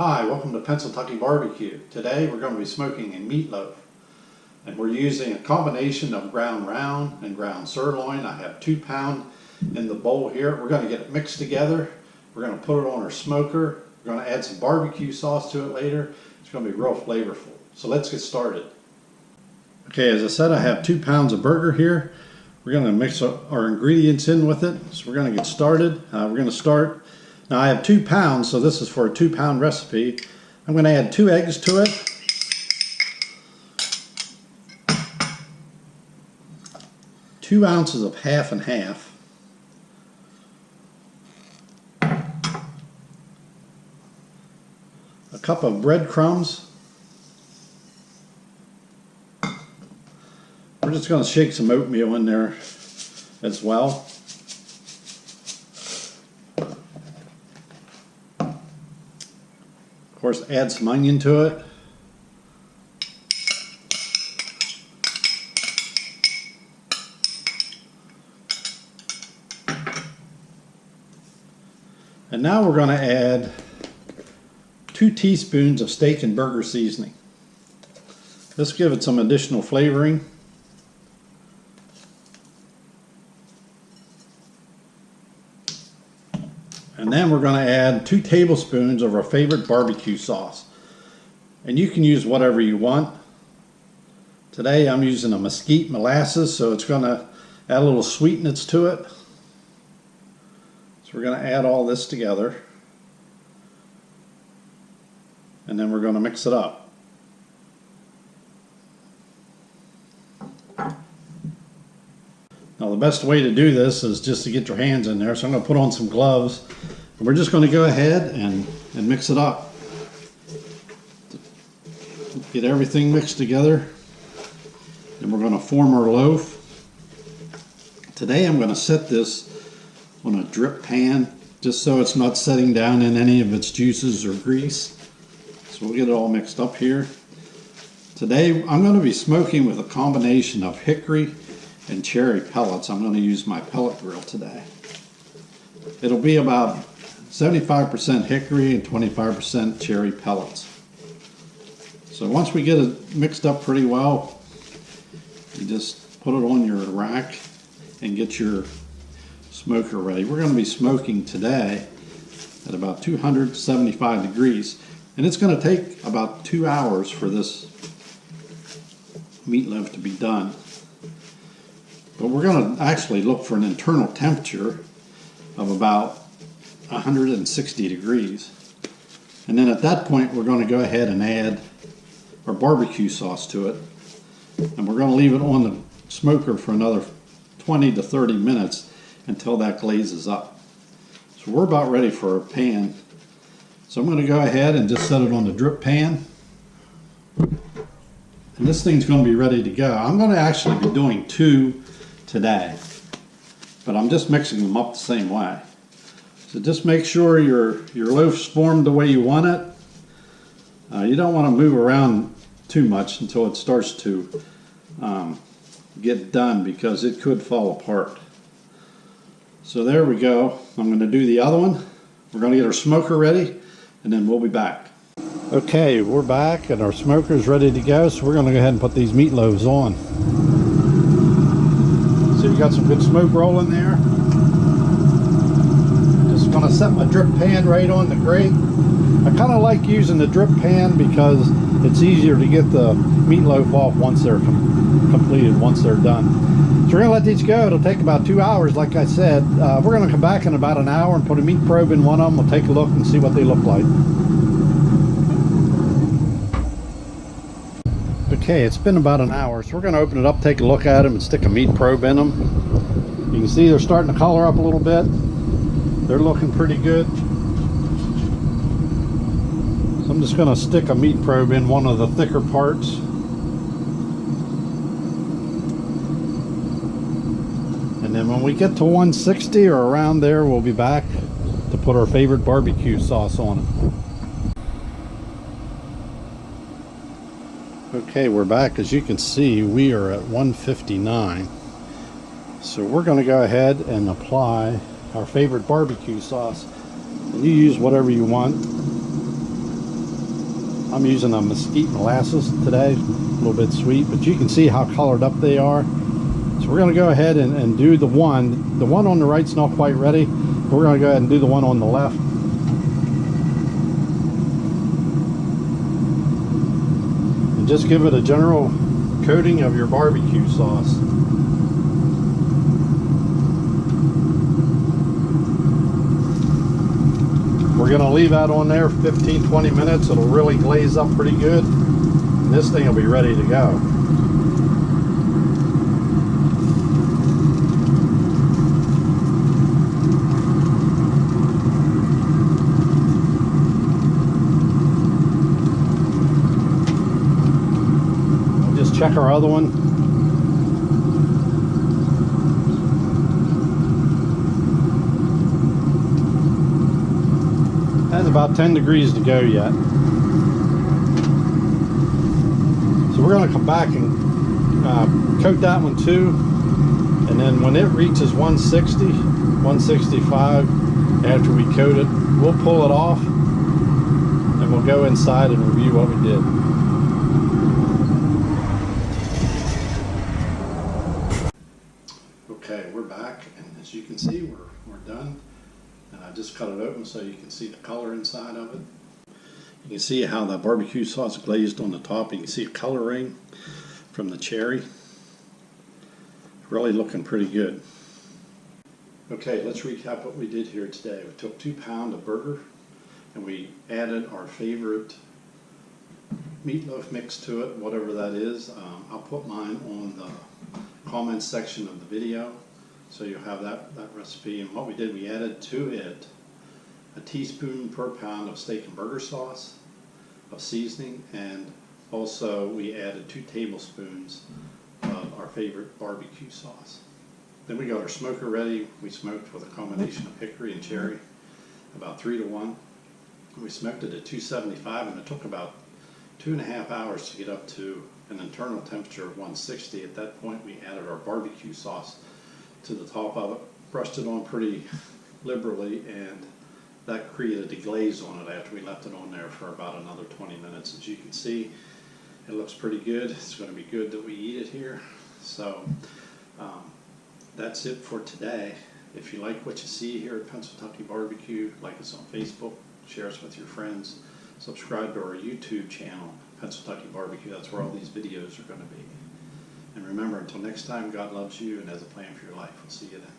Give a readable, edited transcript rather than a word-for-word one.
Hi, welcome to Pennsylvania Barbecue. Today we're going to be smoking a meatloaf. And we're using a combination of ground round and ground sirloin. I have 2 pounds in the bowl here. We're going to get it mixed together. We're going to put it on our smoker. We're going to add some barbecue sauce to it later. It's going to be real flavorful. So let's get started. Okay, as I said, I have 2 pounds of burger here. We're going to mix our ingredients in with it. So we're going to get started. We're going to start. Now I have 2 pounds, so this is for a 2 pound recipe. I'm going to add 2 eggs to it. Two ounces of half and half. A cup of breadcrumbs. We're just going to shake some oatmeal in there as well. Of course, add some onion to it. And now we're going to add 2 teaspoons of steak and burger seasoning. Let's give it some additional flavoring. And then we're going to add 2 tablespoons of our favorite barbecue sauce. And you can use whatever you want. Today I'm using a mesquite molasses, so it's going to add a little sweetness to it. So we're going to add all this together. And then we're going to mix it up. Now the best way to do this is just to get your hands in there. So I'm going to put on some gloves. And we're just going to go ahead and mix it up. Get everything mixed together. And we're going to form our loaf. Today I'm going to set this on a drip pan just so it's not setting down in any of its juices or grease. So we'll get it all mixed up here. Today I'm going to be smoking with a combination of hickory and cherry pellets. I'm going to use my pellet grill today. It'll be about 75% hickory and 25% cherry pellets. So once we get it mixed up pretty well, you just put it on your rack and get your smoker ready. We're going to be smoking today at about 275 degrees, and it's going to take about 2 hours for this meatloaf to be done. But we're going to actually look for an internal temperature of about 160 degrees. And then at that point we're going to go ahead and add our barbecue sauce to it. And we're going to leave it on the smoker for another 20 to 30 minutes until that glazes up. So we're about ready for our pan. So I'm going to go ahead and just set it on the drip pan. And this thing's going to be ready to go. I'm going to actually be doing 2 today, but I'm just mixing them up the same way. So just make sure your loaf's formed the way you want it. You don't want to move around too much until it starts to get done, because it could fall apart. So there we go. I'm going to do the other one. We're going to get our smoker ready, and then we'll be back. Okay, we're back and our smoker is ready to go, so we're going to go ahead and put these meatloaves on. So we've got some good smoke rolling there. Just going to set my drip pan right on the grate. I kind of like using the drip pan because it's easier to get the meatloaf off once they're completed, once they're done. So we're going to let these go. It'll take about 2 hours, like I said. We're going to come back in about an hour and put a meat probe in one of them. We'll take a look and see what they look like. Okay, it's been about an hour, so we're going to open it up, take a look at them, and stick a meat probe in them. You can see they're starting to color up a little bit. They're looking pretty good. So I'm just going to stick a meat probe in one of the thicker parts. And then when we get to 160 or around there, we'll be back to put our favorite barbecue sauce on it. Okay, we're back. As you can see, we are at 159. So we're going to go ahead and apply our favorite barbecue sauce. And you use whatever you want. I'm using a mesquite molasses today, a little bit sweet, but you can see how colored up they are. So we're going to go ahead and do the one. The one on the right's not quite ready, but we're going to go ahead and do the one on the left. And just give it a general coating of your barbecue sauce. We're going to leave that on there 15-20 minutes. It'll really glaze up pretty good. And this thing will be ready to go. We'll just check our other one. Has about 10 degrees to go yet. So we're going to come back and coat that one too, and then when it reaches 160, 165, after we coat it, we'll pull it off and we'll go inside and review what we did. Okay, we're back, and as you can see, we're done. And I just cut it open so you can see the color inside of it. You can see how the barbecue sauce glazed on the top. You can see a coloring from the cherry. Really looking pretty good. Okay, let's recap what we did here today. We took 2 pounds of burger and we added our favorite meatloaf mix to it, whatever that is. I'll put mine on the comments section of the video, so you'll have that recipe. And what we did, we added to it a teaspoon per pound of steak and burger sauce of seasoning, and also we added 2 tablespoons of our favorite barbecue sauce. Then we got our smoker ready. We smoked with a combination of hickory and cherry, about 3 to 1. We smoked it at 275, and it took about 2.5 hours to get up to an internal temperature of 160. At that point, we added our barbecue sauce to the top of it, brushed it on pretty liberally, and that created a glaze on it after we left it on there for about another 20 minutes. As you can see, it looks pretty good. It's going to be good that we eat it here. So that's it for today. If you like what you see here at Pennsylvania Barbecue, like us on Facebook, share us with your friends, subscribe to our YouTube channel, Pennsylvania Barbecue. That's where all these videos are going to be. And remember, until next time, God loves you and has a plan for your life. We'll see you then.